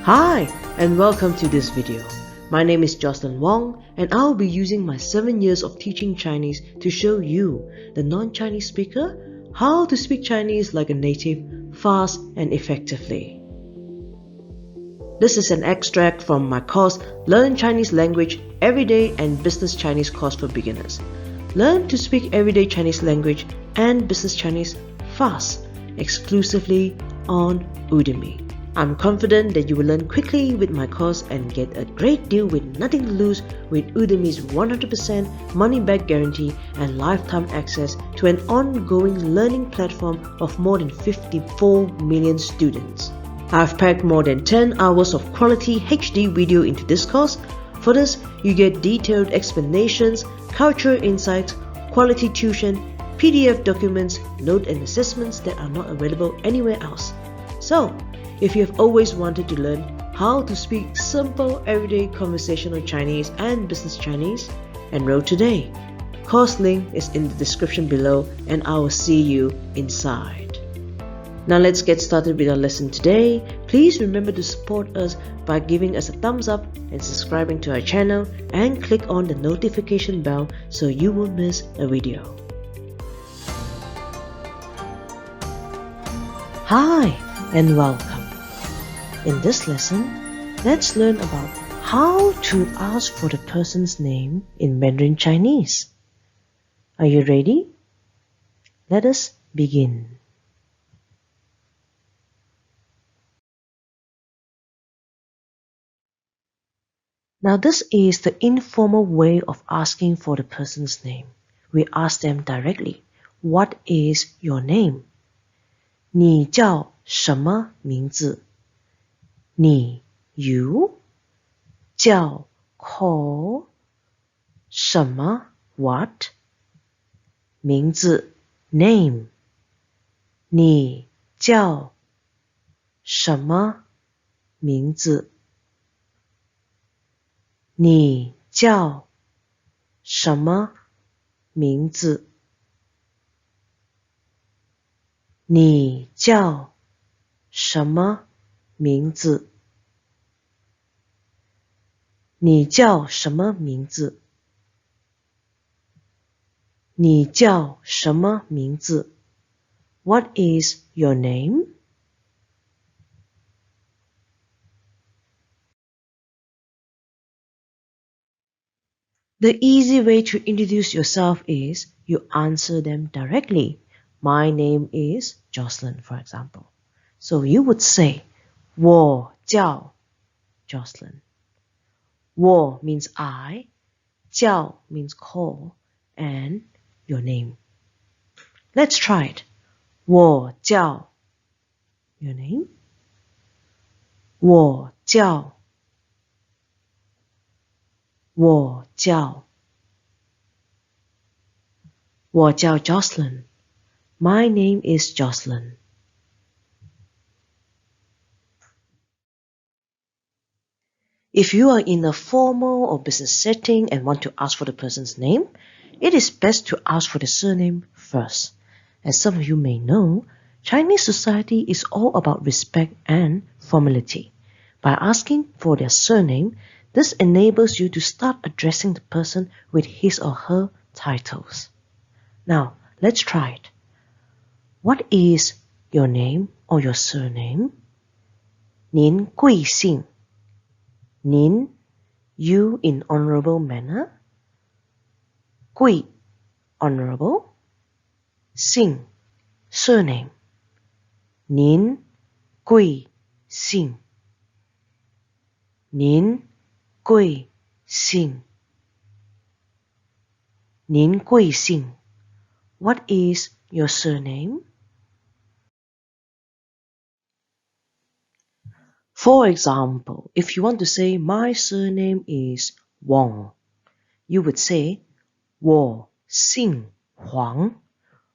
Hi and welcome to this video. My name is Jocelyn Wong and I'll be using my 7 years of teaching Chinese to show you, the non-Chinese speaker, how to speak Chinese like a native, fast and effectively. This is an extract from my course Learn Chinese Language Everyday and Business Chinese course for beginners. Learn to speak everyday Chinese language and business Chinese fast, exclusively on Udemy. I'm confident that you will learn quickly with my course and get a great deal with nothing to lose with Udemy's 100% money-back guarantee and lifetime access to an ongoing learning platform of more than 54 million students. I've packed more than 10 hours of quality HD video into this course. For this, you get detailed explanations, cultural insights, quality tuition, PDF documents, note and assessments that are not available anywhere else. So, if you have always wanted to learn how to speak simple everyday conversational Chinese and business Chinese, enroll today. Course link is in the description below and I will see you inside. Now let's get started with our lesson today. Please remember to support us by giving us a thumbs up and subscribing to our channel and click on the notification bell so you won't miss a video. Hi and welcome. In this lesson, let's learn about how to ask for the person's name in Mandarin Chinese. Are you ready? Let us begin. Now this is the informal way of asking for the person's name. We ask them directly, what is your name? 你叫什么名字? 你 you 叫 call 什么 what 名字 name 你叫什么名字你叫什么名字你叫什么名字你叫什么名字你叫什么名字 What is your name? The easy way to introduce yourself is you answer them directly. My name is Jocelyn, for example. So you would say, 我叫 Jocelyn. 我 means I, 叫 means call, and your name. Let's try it. 我叫 your name. 我叫我叫我叫 Jocelyn. My name is Jocelyn. If you are in a formal or business setting and want to ask for the person's name, it is best to ask for the surname first. As some of you may know, Chinese society is all about respect and formality. By asking for their surname, this enables you to start addressing the person with his or her titles. Now, let's try it. What is your name or your surname? 您贵姓? 您 you in honorable manner. 贵 honorable. 姓 surname. 您贵姓您贵姓您贵姓 What is your surname? For example, if you want to say my surname is Wong, you would say 我姓黄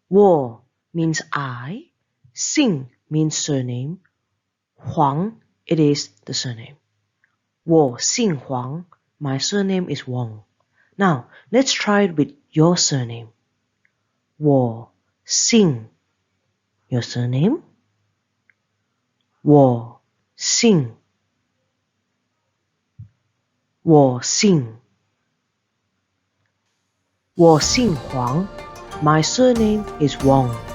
Wo means I, 姓 means surname, 黄 it is the surname. 我姓黄 my surname is Wong. Now, let's try it with your surname. 我姓 your surname. 我姓我姓黄. My surname is Wang.